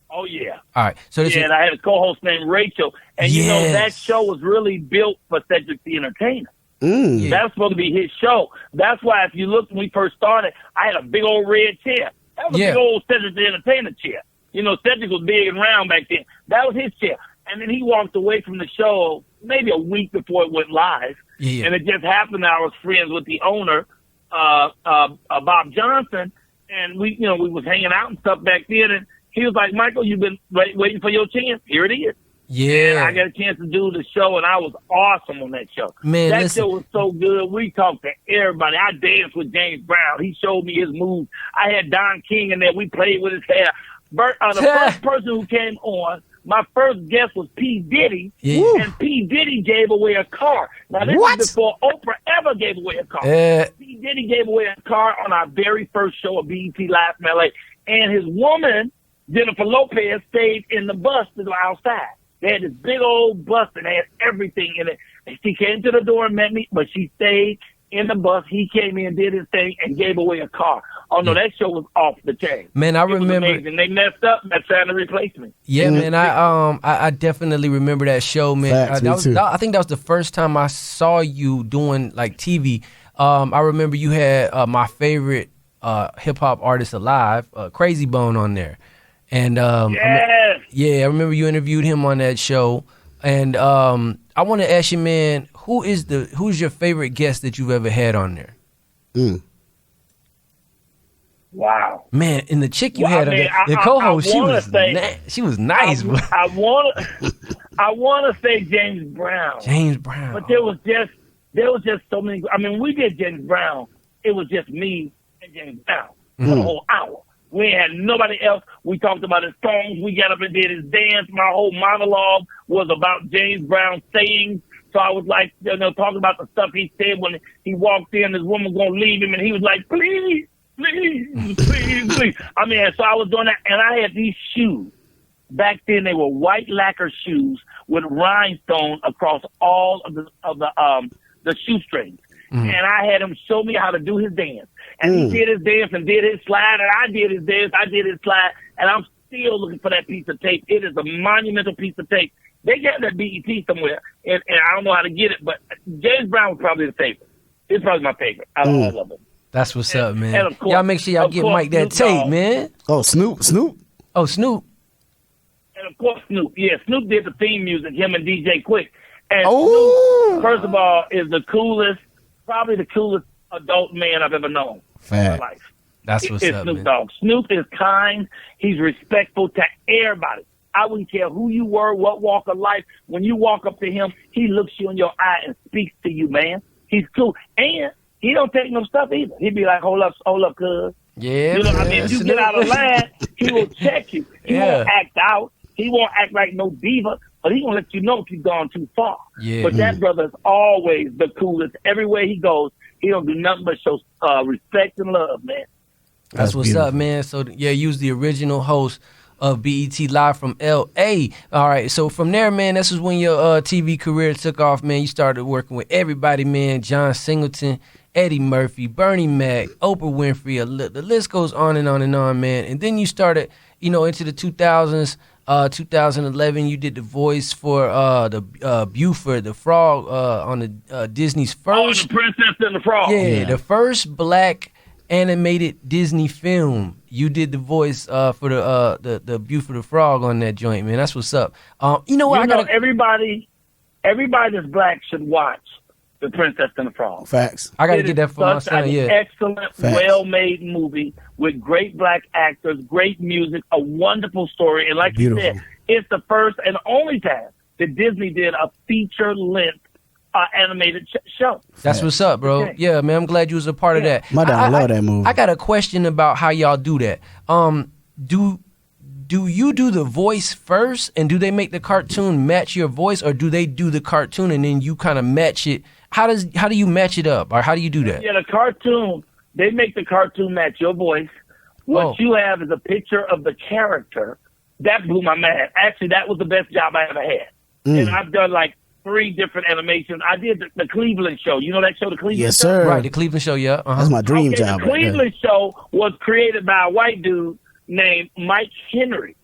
Oh, yeah. All right. So this and I had a co-host named Rachel. And, you know, that show was really built for Cedric the Entertainer. That was supposed to be his show. That's why if you look when we first started, I had a big old red chair. That was a big old Cedric the Entertainer chair. You know, Cedric was big and round back then. That was his chair. And then he walked away from the show maybe a week before it went live. And it just happened that I was friends with the owner, Bob Johnson. And we was hanging out and stuff back then. And he was like, Michael, you've been waiting for your chance. Here it is. Yeah. And I got a chance to do the show, and I was awesome on that show. Man, that show was so good. We talked to everybody. I danced with James Brown. He showed me his moves. I had Don King in there. We played with his hair. The first person who came on, my first guest was P. Diddy, and P. Diddy gave away a car. Now, this is before Oprah ever gave away a car. P. Diddy gave away a car on our very first show of BET Live from L.A., and his woman, Jennifer Lopez, stayed in the bus to go outside. They had this big old bus and they had everything in it. And she came to the door and met me, but she stayed in the bus. He came in, did his thing, and gave away a car. Oh, no, that show was off the chain. Man, I remember. And they messed up and trying to replace me. Yeah, man, I definitely remember that show, man. I think that was the first time I saw you doing, like, TV. I remember you had my favorite hip-hop artist alive, Crazy Bone, on there. And I remember you interviewed him on that show. And I want to ask you, man, who's your favorite guest that you've ever had on there? Wow, man! And the chick you had, the co-host, she was nice. I want to say James Brown. But there was just so many. I mean, we did James Brown. It was just me and James Brown for the whole hour. We had nobody else. We talked about his songs. We got up and did his dance. My whole monologue was about James Brown sayings. So I was like, talking about the stuff he said when he walked in. His woman was going to leave him, and he was like, please. I mean, so I was doing that, and I had these shoes. Back then, they were white lacquer shoes with rhinestone across all of the shoestrings. And I had him show me how to do his dance. And he did his dance and did his slide, and I did his dance, I did his slide, and I'm still looking for that piece of tape. It is a monumental piece of tape. They got that BET somewhere, and I don't know how to get it, but James Brown was probably the favorite. It's probably my favorite. I love it. That's what's up, man. And of course, y'all make sure y'all get Mike that Snoop tape, Dogg. man. Oh, Snoop. Oh, Snoop. And of course, Snoop. Yeah, Snoop did the theme music, him and DJ Quick. And Oh. Snoop, first of all, is probably the coolest adult man I've ever known in my Fact. life. That's what's It's up, Snoop man. Dogg. Snoop is kind. He's respectful to everybody. I wouldn't care who you were, what walk of life. When you walk up to him, he looks you in your eye and speaks to you, man. He's cool. And he don't take no stuff either. He'd be like, hold up, cuz. Yeah, You know what I man. mean? If you Snoop. get out of line, he will check you. He Yeah. won't act out. He won't act like no diva, but he gonna let you know if you've gone too far. Yeah. But that brother's always the coolest. Everywhere he goes, he don't do nothing but show respect and love, man. That's what's beautiful. up, man. So yeah, you was the original host of BET Live from LA. All right, so from there, man, this is when your TV career took off, man. You started working with everybody, man. John Singleton, Eddie Murphy, Bernie Mac, Oprah Winfrey. The list goes on and on and on, man. And then you started, into the 2000s. 2011, you did the voice for the Buford, the frog, on the Disney's first. Oh, the Princess and the Frog. Yeah, the first black animated Disney film. You did the voice for the Buford the Frog on that joint, man. That's what's up. You know what? Everybody that's black should watch the Princess and the Frog. Facts. I gotta It get is that for my such son. an Yeah, excellent, Facts. well-made movie with great black actors, great music, a wonderful story, and like Beautiful. you said, it's the first and only time that Disney did a feature-length animated show. that's what's up, bro. Okay. Yeah, man. I'm glad you was a part of that. My dad love that movie. I got a question about how y'all do that. Do you do the voice first, and do they make the cartoon match your voice, or do they do the cartoon and then you kind of match it? How do you match it up, or how do you do that? Yeah, the cartoon, they make the cartoon match your voice. What you have is a picture of the character. That blew my mind. Actually, that was the best job I ever had. And I've done like 3 different animations. I did the Cleveland show. You know that show, the Cleveland Yes, show? sir. Right, the Cleveland show. Yeah, That's my dream Okay, job. the right there. Cleveland show was created by a white dude named Mike Henry.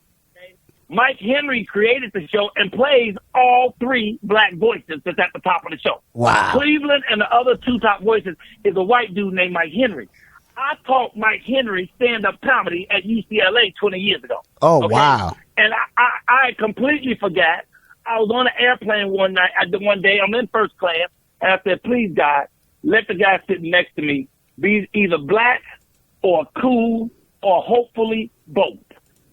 Mike Henry created the show and plays all 3 black voices that's at the top of the show. Wow. Cleveland and the other 2 top voices is a white dude named Mike Henry. I taught Mike Henry stand-up comedy at UCLA 20 years ago. Oh, Okay? wow. And I completely forgot. I was on an airplane one day. I'm in first class, and I said, please, God, let the guy sitting next to me be either black or cool or hopefully both.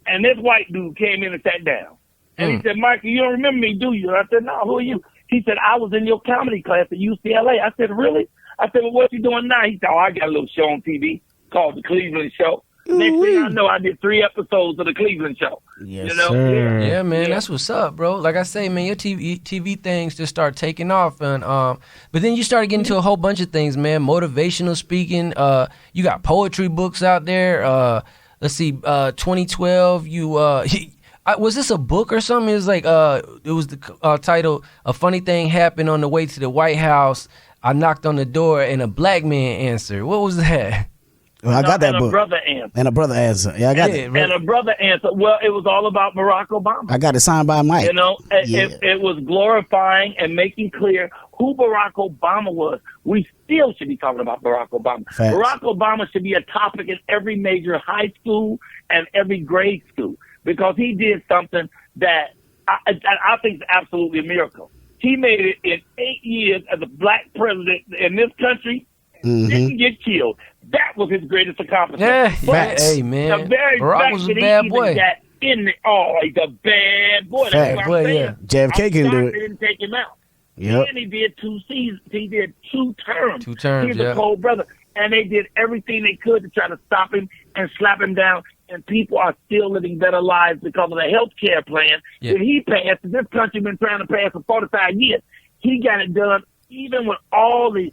And this white dude came in and sat down. And he said, Michael, you don't remember me, do you? I said, no, who are you? He said, I was in your comedy class at UCLA. I said, really? I said, well, what you doing now? He said, I got a little show on TV called The Cleveland Show. Next thing I know, I did 3 episodes of The Cleveland Show. Yes, you know? sir. Yeah, man, Yeah. that's what's up, bro. Like I say, man, your TV things just start taking off, and but then you started getting into a whole bunch of things, man. Motivational speaking. You got poetry books out there. Let's see, 2012. You was this a book or something? It was like it was the title. A funny thing happened on the way to the White House. I knocked on the door and a black man answered. What was that? Well, I got that and book. a brother answer. And a brother answer. Yeah, I got Yeah, it. bro. And a brother answer. Well, it was all about Barack Obama. I got it signed by Mike. You know, Yeah. it was glorifying and making clear who Barack Obama was. We still should be talking about Barack Obama. Facts. Barack Obama should be a topic in every major high school and every grade school because he did something that I think is absolutely a miracle. He made it in 8 years as a black president in this country, didn't get killed. That was his greatest accomplishment. Yeah, Facts. hey, man. The very Barack fact was a that he bad even boy. got in the, he's a bad boy. Fact. That's what I'm Boy, saying. yeah. JFK I'm can do shocked it. They didn't take him out. Yep. And he did 2 seasons. He did 2 terms. 2 terms, He's yeah. a cold brother. And they did everything they could to try to stop him and slap him down. And people are still living better lives because of the health care plan Yeah. that he passed. This country been trying to pass for 45 years. He got it done even with all the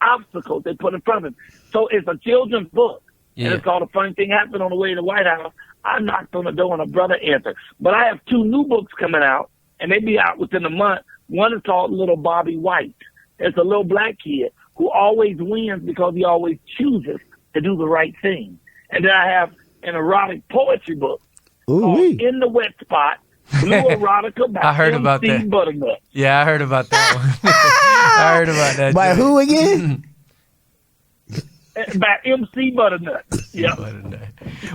obstacles they put in front of him. So it's a children's book. Yeah. And it's called A Funny Thing Happened on the Way to the White House. I knocked on the door and a brother answered. But I have 2 new books coming out, and they be out within a month. One is called Little Bobby White. It's a little black kid who always wins because he always chooses to do the right thing. And then I have an erotic poetry book called Ooh-wee. In the Wet Spot, Blue Erotica by I heard about MC that. Butternut. Yeah, I heard about that one. I heard about that. By joint. who again? by MC Butternut. Yeah.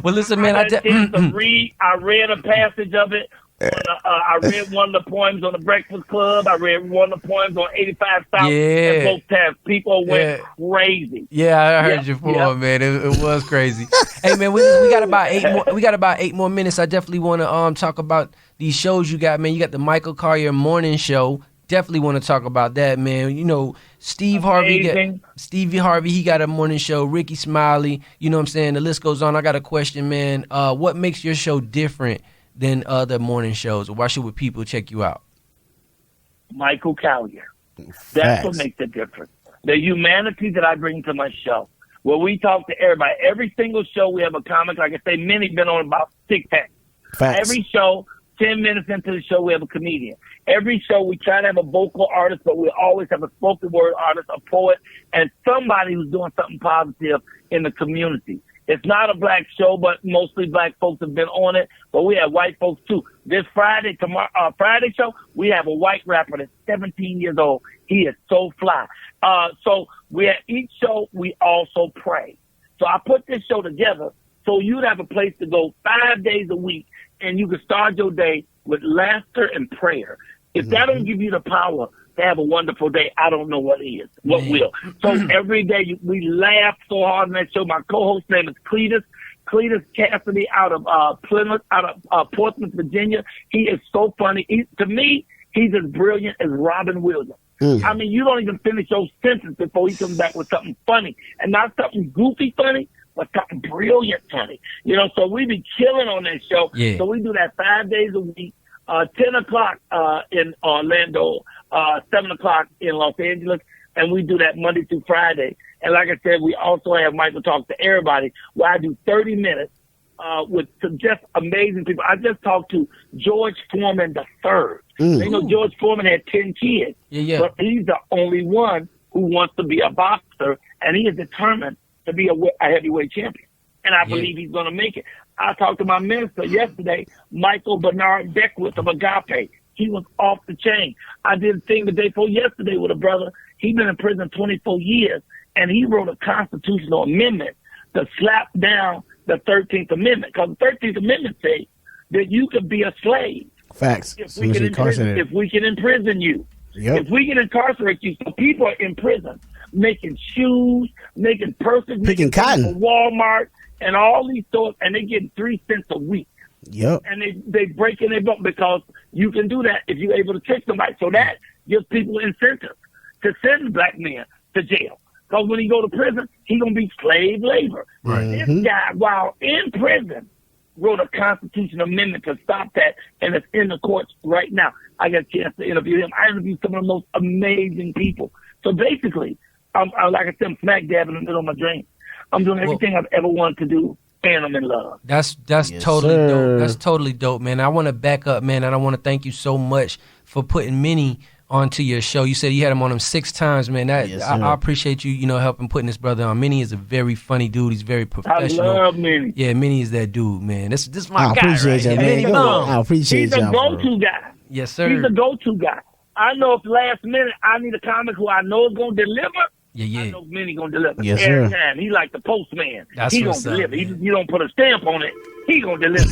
Well, listen, man. I read a passage of it. I read one of the poems on the Breakfast Club. I read one of the poems on 85 South. Yeah. And both times people went crazy. Yeah, I heard you before, man. It was crazy. Hey, man, we got about 8 more. We got about 8 more minutes. I definitely want to talk about these shows you got, man. You got the Michael Colyar Morning Show. Definitely want to talk about that, man. You know, Stevie Harvey, he got a morning show. Ricky Smiley, you know what I'm saying? The list goes on. I got a question, man. What makes your show different than other morning shows? Why should people check you out? Michael Colyar. That's what makes it different. The humanity that I bring to my show. Where we talk to everybody. Every single show we have a comic. Like I say, many been on about 6 times. Every show, 10 minutes into the show, we have a comedian. Every show, we try to have a vocal artist, but we always have a spoken word artist, a poet, and somebody who's doing something positive in the community. It's not a black show, but mostly black folks have been on it, but we have white folks too. This Friday show, we have a white rapper that's 17 years old. He is so fly. So we at each show, we also pray. So I put this show together so you'd have a place to go 5 days a week, and you can start your day with laughter and prayer. If that don't give you the power to have a wonderful day, I don't know what will. So every day we laugh so hard on that show. My co-host name is Cletus Cassidy out of Portsmouth, Virginia. He is so funny. To me, he's as brilliant as Robin Williams. I mean, you don't even finish your sentence before he comes back with something funny, and not something goofy funny, but something brilliant funny. You know, so we be killing on that show. Yeah. So we do that 5 days a week. 10 o'clock in Orlando, 7 o'clock in Los Angeles, and we do that Monday through Friday. And like I said, we also have Michael Talk to Everybody, where I do 30 minutes with some just amazing people. I just talked to George Foreman III. You know, George Foreman had 10 kids, but he's the only one who wants to be a boxer, and he is determined to be a heavyweight champion. And I believe he's going to make it. I talked to my minister yesterday, Michael Bernard Beckwith of Agape. He was off the chain. I did a thing the day before yesterday with a brother. He's been in prison 24 years, and he wrote a constitutional amendment to slap down the 13th Amendment. Because the 13th Amendment says that you could be a slave. Facts. If we can imprison you. If we can incarcerate you. So people are in prison making shoes, making purses, picking cotton for Walmart, and all these stores, and they get 3 cents a week. And they break in their book because you can do that if you're able to trick somebody. So that gives people incentive to send black men to jail. Because when he go to prison, he's going to be slave labor. This guy, while in prison, wrote a constitutional amendment to stop that, and it's in the courts right now. I got a chance to interview him. I interviewed some of the most amazing people. So basically, like I said, I'm smack dab in the middle of my dream. I'm doing everything I've ever wanted to do, and I'm in love. That's totally dope. That's totally dope, man. I want to back up, man, and I want to thank you so much for putting Minnie onto your show. You said you had him on 6 times, man. I appreciate you, helping putting this brother on. Minnie is a very funny dude. He's very professional. I love Minnie. Yeah, Minnie is that dude, man. This is my guy. Appreciate you, man. I appreciate He's a go-to guy. Yes, sir. He's a go-to guy. I know if last minute I need a comic who I know is going to deliver. I know Minnie going to deliver. Yes, every sir. time. He like the postman. He going to deliver. You don't put a stamp on it. He going to deliver.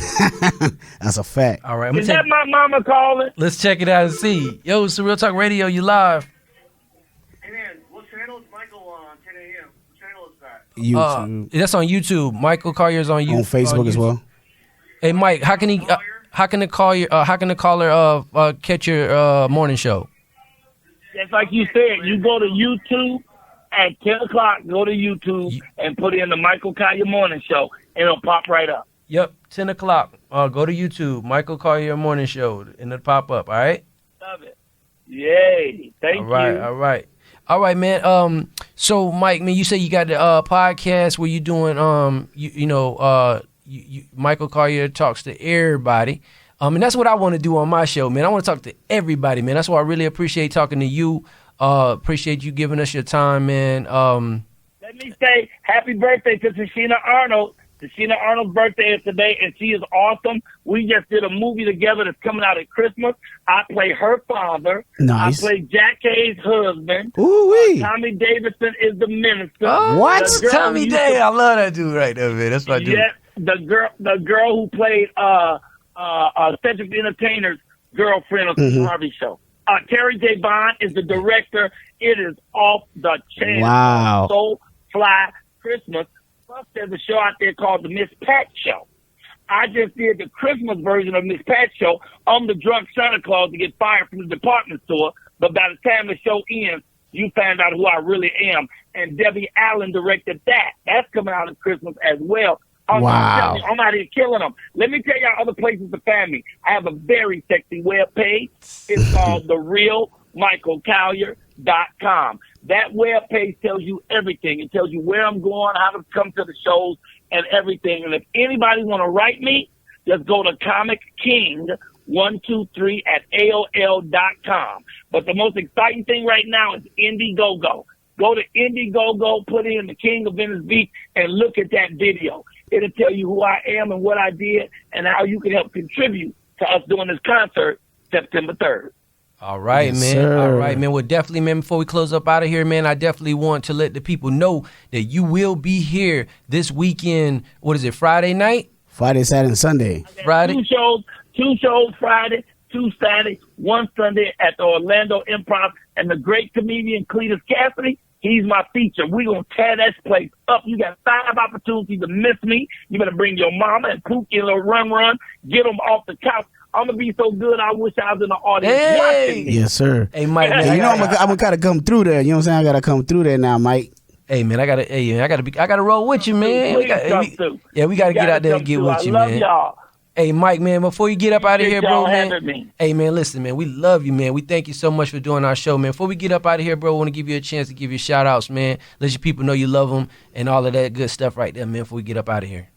That's a fact. All right. Is that my mama calling? Let's check it out and see. Yo, Surreal Talk Radio, you live. Hey, man, what channel is Michael on 10 a.m.? What channel is that? YouTube. That's on YouTube. Michael Colyar's on YouTube. On Facebook as well. Hey, Mike, how can the caller catch your morning show? Just like you said, you go to YouTube at 10 o'clock, go to YouTube and put in the Michael Colyar Morning Show, and it'll pop right up. Yep, 10 o'clock. Go to YouTube, Michael Colyar Morning Show, and it'll pop up, all right? Love it. Yay. Thank you. All right, man. So, Mike, man, you say you got the podcast where you doing, Michael Colyar talks to everybody. And that's what I want to do on my show, man. I want to talk to everybody, man. That's why I really appreciate talking to you. Appreciate you giving us your time, man. Let me say happy birthday to Tashina Arnold. Tashina Arnold's birthday is today, and she is awesome. We just did a movie together that's coming out at Christmas. I play her father. Nice. I play Jack Kay's husband. Ooh-wee. Tommy Davidson is the minister. Oh, What? The girl Tommy who Day, I love that dude right there, man. That's my dude. Yeah, the girl who played Cedric the Entertainer's girlfriend on the Harvey Show. Terry J. Bond is the director. It is off the chain. Wow. So fly Christmas. Plus, there's a show out there called the Miss Pat Show. I just did the Christmas version of Miss Pat Show. I'm the drunk Santa Claus to get fired from the department store. But by the time the show ends, you find out who I really am. And Debbie Allen directed that. That's coming out at Christmas as well. Wow. I'm out here killing them. Let me tell y'all other places to find me. I have a very sexy webpage. It's called TheRealMichaelColyar.com. That webpage tells you everything. It tells you where I'm going, how to come to the shows, and everything. And if anybody want to write me, just go to ComicKing123@AOL.com. But the most exciting thing right now is Indiegogo. Go to Indiegogo, put in the King of Venice Beach, and look at that video. It'll tell you who I am and what I did and how you can help contribute to us doing this concert September 3rd. All right, Yes, man. sir. All right, man. Well, definitely, man, before we close up out of here, man, I definitely want to let the people know that you will be here this weekend. What is it, Friday night? Friday, Saturday, and Sunday. Friday? Two shows Friday, 2 Saturday, 1 Sunday at the Orlando Improv. And the great comedian Cletus Cassidy, he's my feature. We're going to tear that place up. You got 5 opportunities to miss me. You better bring your mama and Pookie a little run. Get them off the couch. I'm going to be so good, I wish I was in the audience watching me. Yes, sir. Hey, Mike, man. Hey, you know I'm gonna gotta come through there. You know what I'm saying? I gotta come through there now, Mike. Hey, man, I gotta roll with you, man. We gotta get out there and get with you, I love man. y'all. Hey, Mike, man, before you get up out of here, bro, y'all man. having me. Hey, man, listen, man, we love you, man. We thank you so much for doing our show, man. Before we get up out of here, bro, I want to give you a chance to give your shout-outs, man. Let your people know you love them and all of that good stuff right there, man, before we get up out of here.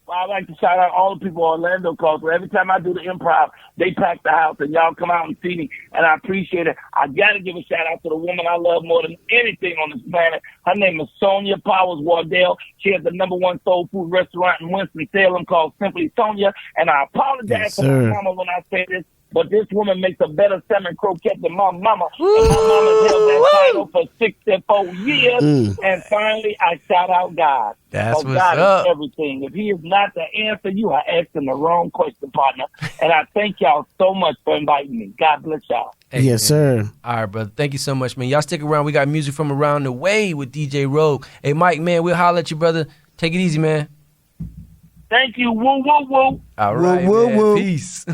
Well, I'd like to shout out all the people in Orlando because every time I do the improv, they pack the house and y'all come out and see me, and I appreciate it. I got to give a shout out to the woman I love more than anything on this planet. Her name is Sonia Powers Wardell. She has the #1 soul food restaurant in Winston-Salem called Simply Sonia, and I apologize to my mama when I say this, but this woman makes a better salmon croquette than my mama. And my mama's held that title for 64 years. And finally, I shout out God. That's what's God up. is everything. If he is not the answer, you are asking the wrong question, partner. And I thank y'all so much for inviting me. God bless y'all. Hey, Yes, man. sir. All right, brother. Thank you so much, man. Y'all stick around. We got music from around the way with DJ Rogue. Hey, Mike, man, we'll holler at you, brother. Take it easy, man. Thank you. Woo, woo, woo. All right, Woo, woo, man. woo. Peace.